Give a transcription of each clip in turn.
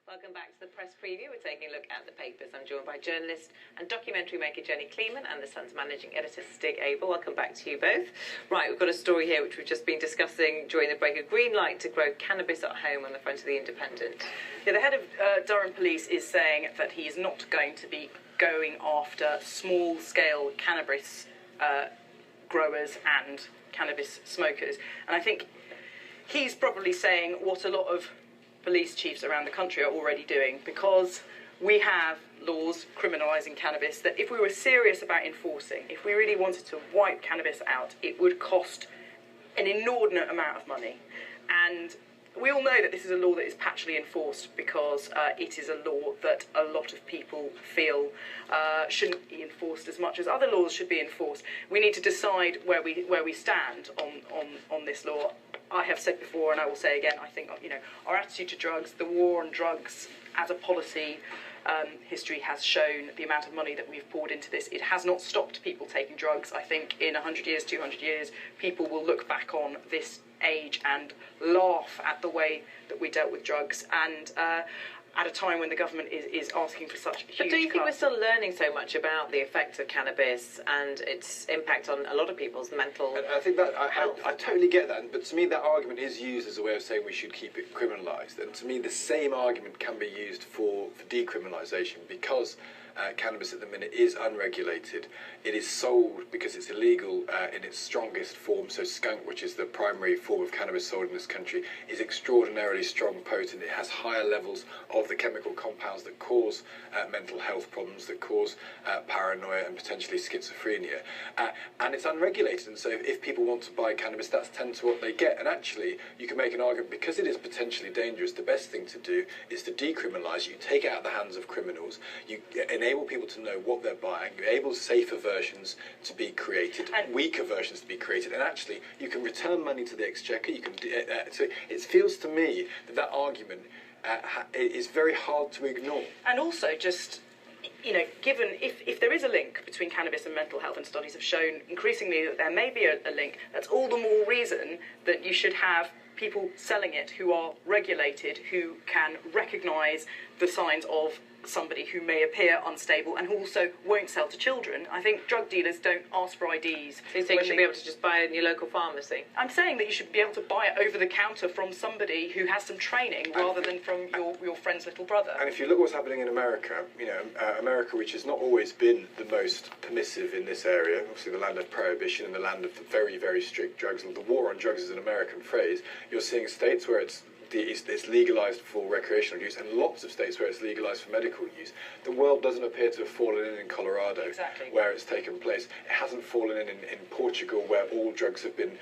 Welcome back to the press preview. We're taking a look at the papers. I'm joined by journalist and documentary maker Jenny Kleeman and the Sun's managing editor Stig Abel. Welcome back to you both. Right, we've got a story here which we've just been discussing during the break. A green light to grow cannabis at home on the front of the Independent. Yeah, the head of Durham Police is saying that he is not going to be going after small-scale cannabis growers and cannabis smokers. And I think he's probably saying what a lot of police chiefs around the country are already doing, because we have laws criminalising cannabis that if we were serious about enforcing, if we really wanted to wipe cannabis out, it would cost an inordinate amount of money. And we all know that this is a law that is patchily enforced because it is a law that a lot of people feel shouldn't be enforced as much as other laws should be enforced. We need to decide where we stand on this law. I have said before, and I will say again, I think our attitude to drugs, the war on drugs as a policy, history has shown the amount of money that we've poured into this. It has not stopped people taking drugs. I think in 100 years, 200 years, people will look back on this age and laugh at the way that we dealt with drugs, and at a time when the government is asking for such huge But do you think cuts. we're still learning so much about the effects of cannabis and its impact on a lot of people's mental I think that health? I totally get that, but to me that argument is used as a way of saying we should keep it criminalised, and to me the same argument can be used for decriminalisation, because cannabis at the minute is unregulated. It is sold because it's illegal in its strongest form. So skunk, which is the primary form of cannabis sold in this country, is extraordinarily strong, potent. It has higher levels of the chemical compounds that cause mental health problems, that cause paranoia and potentially schizophrenia. And it's unregulated, and so if people want to buy cannabis, that's tend to what they get. And actually, you can make an argument, because it is potentially dangerous, the best thing to do is to decriminalise. You take it out of the hands of criminals, you enable people to know what they're buying, you enable safer versions to be created, and weaker versions to be created, and actually you can return money to the exchequer. You can so it feels to me that argument is very hard to ignore. And also, just given if there is a link between cannabis and mental health, and studies have shown increasingly that there may be a link, that's all the more reason that you should have people selling it who are regulated, who can recognise the signs of somebody who may appear unstable and who also won't sell to children. I think drug dealers don't ask for IDs. So you think you should be able to just buy it in your local pharmacy? I'm saying that you should be able to buy it over the counter from somebody who has some training, rather than from your friend's little brother. And if you look what's happening in America, America, which has not always been the most permissive in this area, obviously the land of prohibition and the land of very, very strict drugs, and the war on drugs is an American phrase. You're seeing states where it's legalised for recreational use, and lots of states where it's legalised for medical use. The world doesn't appear to have fallen in Colorado, exactly, where it's taken place. It hasn't fallen in Portugal, where all drugs have been,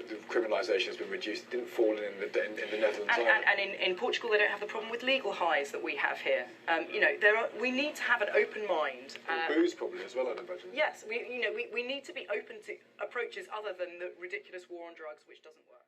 the criminalisation has been reduced. It didn't fall in the Netherlands either. And in Portugal, they don't have the problem with legal highs that we have here. We need to have an open mind. Booze probably as well, I'd imagine. Yes, we need to be open to approaches other than the ridiculous war on drugs, which doesn't work.